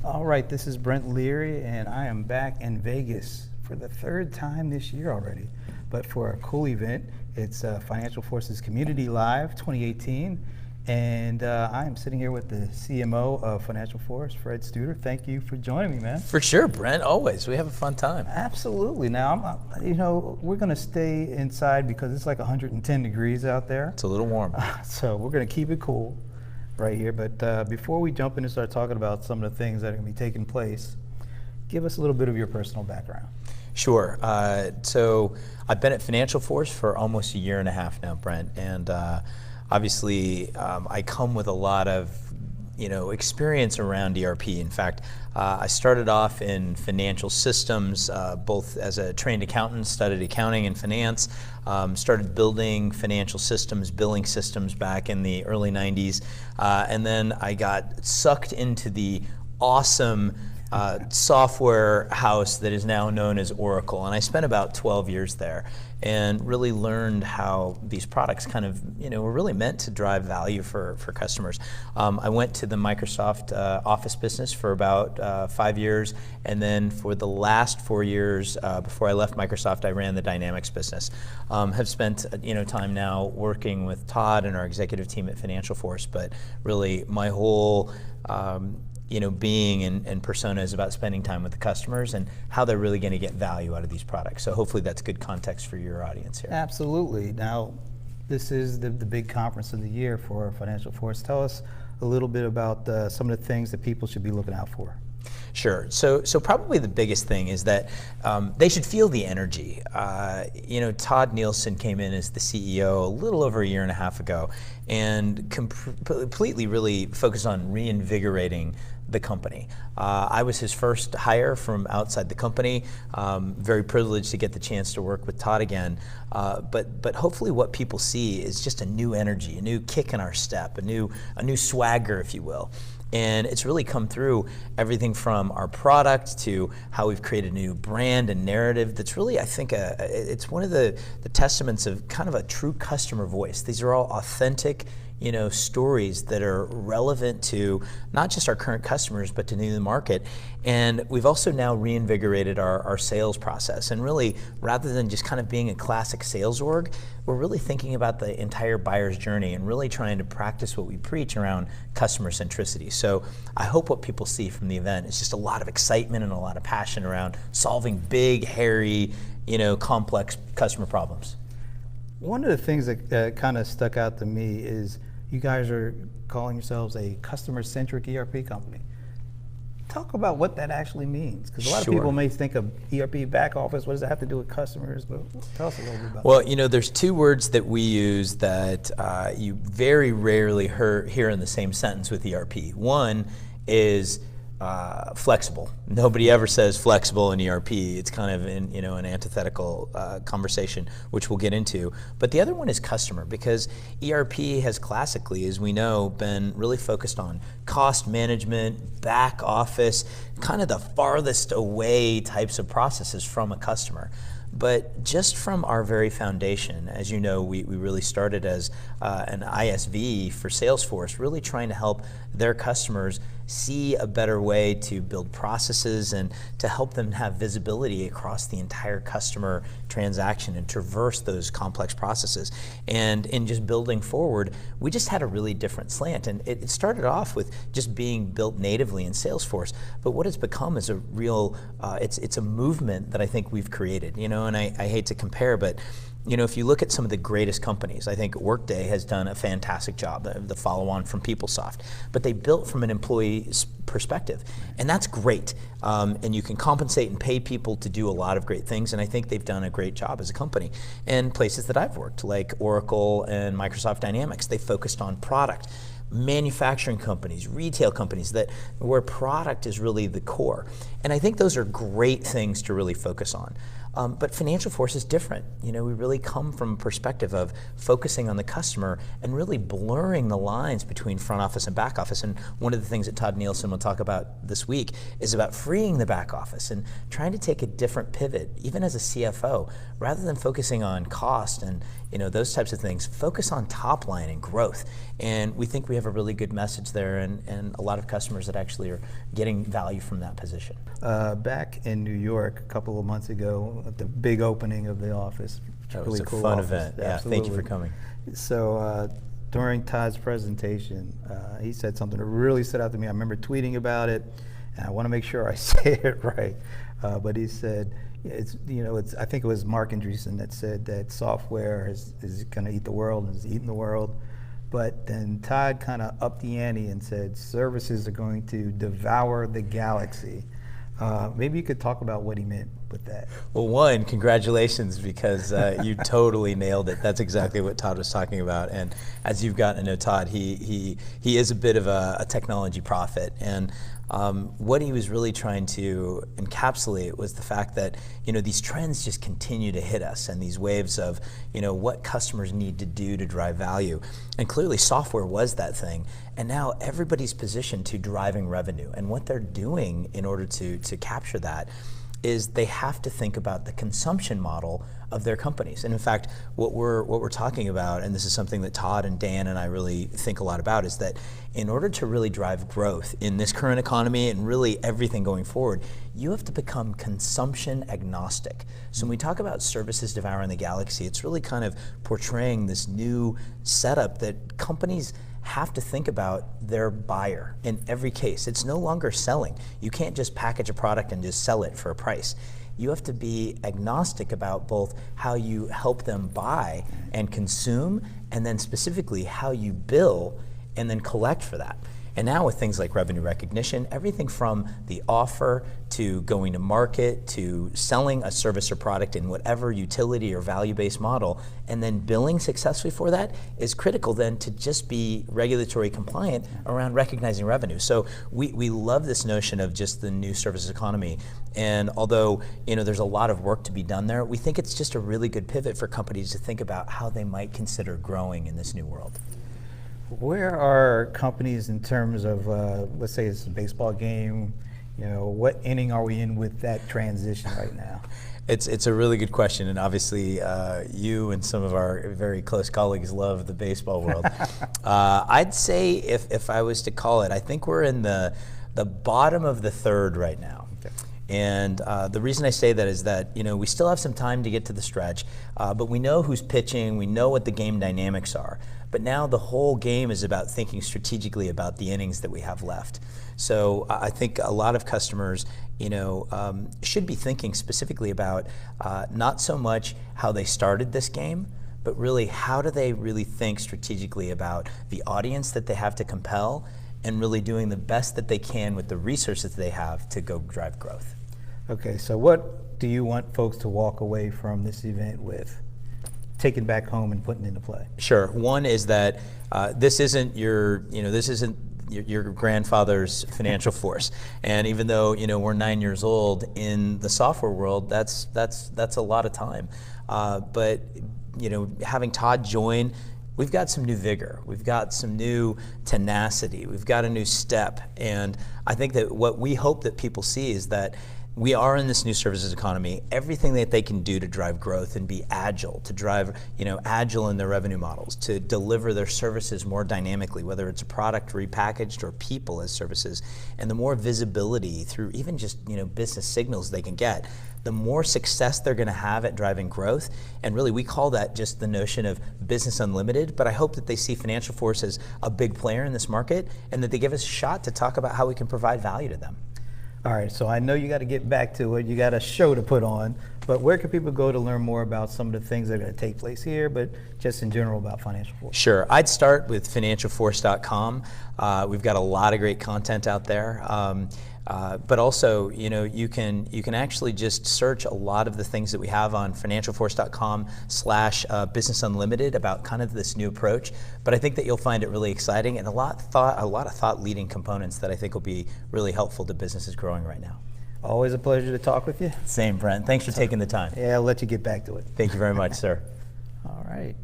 All right, this is Brent Leary, and I am back in Vegas for the third time this year already, but for a cool event. It's Financial Force's Community Live 2018, and I am sitting here with the CMO of Financial Force, Fred Studer. Thank you for joining me, man. For sure, Brent, always. We have a fun time. Absolutely. Now, we're going to stay inside because it's like 110 degrees out there. It's a little warm. So we're going to keep it cool right here, but before we jump in and start talking about some of the things that are going to be taking place, give us a little bit of your personal background. Sure. So I've been at FinancialForce for almost a year and a half now, Brent, and obviously I come with a lot of experience around ERP. In fact, I started off in financial systems, both as a trained accountant, studied accounting and finance, started building financial systems, billing systems back in the early 90s, and then I got sucked into the awesome software house that is now known as Oracle, and I spent about 12 years there and really learned how these products kind of were really meant to drive value for customers. I went to the Microsoft Office business for about 5 years, and then for the last 4 years before I left Microsoft, I ran the Dynamics business. Have spent time now working with Todd and our executive team at FinancialForce, but really my whole being and persona is about spending time with the customers and how they're really going to get value out of these products. So hopefully that's good context for your audience here. Absolutely. Now, this is the big conference of the year for Financial Force. Tell us a little bit about some of the things that people should be looking out for. Sure. So probably the biggest thing is that they should feel the energy. Todd Nielsen came in as the CEO a little over a year and a half ago and completely really focused on reinvigorating the company. I was his first hire from outside the company. Very privileged to get the chance to work with Todd again. But hopefully what people see is just a new energy, a new kick in our step, a new swagger, if you will. And it's really come through everything from our product to how we've created a new brand and narrative that's really, I think, it's one of the testaments of kind of a true customer voice. These are all authentic stories that are relevant to not just our current customers, but to new market. And we've also now reinvigorated our sales process. And really, rather than just kind of being a classic sales org, we're really thinking about the entire buyer's journey and really trying to practice what we preach around customer centricity. So I hope what people see from the event is just a lot of excitement and a lot of passion around solving big, hairy, complex customer problems. One of the things that kind of stuck out to me is you guys are calling yourselves a customer-centric ERP company. Talk about what that actually means, because a lot of people may think of ERP back office. What does that have to do with customers? But tell us a little bit about that. Well, there's two words that we use that you very rarely hear in the same sentence with ERP. One is flexible. Nobody ever says flexible in ERP. It's kind of an antithetical conversation, which we'll get into. But the other one is customer, because ERP has classically, as we know, been really focused on cost management, back office, kind of the farthest away types of processes from a customer. But just from our very foundation, as you know, we really started as an ISV for Salesforce, really trying to help their customers see a better way to build processes and to help them have visibility across the entire customer transaction and traverse those complex processes. And in just building forward, we just had a really different slant. And it started off with just being built natively in Salesforce, but what it's become is a real, it's a movement that I think we've created, and I hate to compare, but if you look at some of the greatest companies, I think Workday has done a fantastic job, the follow-on from PeopleSoft, but they built from an employee's perspective, and that's great. And you can compensate and pay people to do a lot of great things, and I think they've done a great job as a company. And places that I've worked, like Oracle and Microsoft Dynamics, they focused on product. Manufacturing companies, retail companies, where product is really the core. And I think those are great things to really focus on. But FinancialForce is different. We really come from a perspective of focusing on the customer and really blurring the lines between front office and back office. And one of the things that Todd Nielsen will talk about this week is about freeing the back office and trying to take a different pivot, even as a CFO, rather than focusing on cost and those types of things, focus on top line and growth. And we think we have a really good message there and a lot of customers that actually are getting value from that position. Back in New York a couple of months ago at the big opening of the office. That really was a cool fun office. event. Yeah, Absolutely. thank you for coming. So during Todd's presentation, he said something that really stood out to me. I remember tweeting about it, and I want to make sure I say it right. But he said, I think it was Marc Andreessen that said that software is going to eat the world and is eating the world. But then Todd kind of upped the ante and said services are going to devour the galaxy. Maybe you could talk about what he meant with that. Well, one, congratulations, because you totally nailed it. That's exactly what Todd was talking about. And as you've gotten to know Todd, he is a bit of a technology prophet. And what he was really trying to encapsulate was the fact that these trends just continue to hit us, and these waves of what customers need to do to drive value. And clearly software was that thing, and now everybody's positioned to driving revenue. And what they're doing in order to capture that is they have to think about the consumption model of their companies. And in fact, what we're talking about, and this is something that Todd and Dan and I really think a lot about, is that in order to really drive growth in this current economy and really everything going forward, you have to become consumption agnostic. So when we talk about services devouring the galaxy, it's really kind of portraying this new setup that companies have to think about their buyer in every case. It's no longer selling. You can't just package a product and just sell it for a price. You have to be agnostic about both how you help them buy and consume, and then specifically how you bill and then collect for that. And now with things like revenue recognition, everything from the offer to going to market to selling a service or product in whatever utility or value-based model, and then billing successfully for that is critical then to just be regulatory compliant around recognizing revenue. So we love this notion of just the new services economy. And although there's a lot of work to be done there, we think it's just a really good pivot for companies to think about how they might consider growing in this new world. Where are companies in terms of, let's say it's a baseball game, what inning are we in with that transition right now? It's a really good question, and obviously you and some of our very close colleagues love the baseball world. I'd say if I was to call it, I think we're in the bottom of the third right now. Okay. And the reason I say that is that we still have some time to get to the stretch, but we know who's pitching, we know what the game dynamics are. But now the whole game is about thinking strategically about the innings that we have left. So I think a lot of customers should be thinking specifically about not so much how they started this game, but really how do they really think strategically about the audience that they have to compel and really doing the best that they can with the resources they have to go drive growth. Okay, so what do you want folks to walk away from this event with, taking back home and putting into play? Sure. One is that this isn't your grandfather's FinancialForce, and even though we're 9 years old in the software world, that's a lot of time. But having Todd join, we've got some new vigor, we've got some new tenacity, we've got a new step, and I think that what we hope that people see is that we are in this new services economy. Everything that they can do to drive growth and be agile, to drive agile in their revenue models, to deliver their services more dynamically, whether it's a product repackaged or people as services, and the more visibility through even just business signals they can get, the more success they're going to have at driving growth. And really, we call that just the notion of business unlimited. But I hope that they see FinancialForce as a big player in this market, and that they give us a shot to talk about how we can provide value to them. All right, so I know you got to get back to it. You got a show to put on, but where can people go to learn more about some of the things that are going to take place here, but just in general about FinancialForce? Sure, I'd start with FinancialForce.com. We've got a lot of great content out there. But also, you can actually just search a lot of the things that we have on FinancialForce.com/Business Unlimited about kind of this new approach. But I think that you'll find it really exciting and a lot of thought-leading components that I think will be really helpful to businesses growing right now. Always a pleasure to talk with you. Same, Brent. Thanks for taking the time. Yeah, I'll let you get back to it. Thank you very much, sir. All right.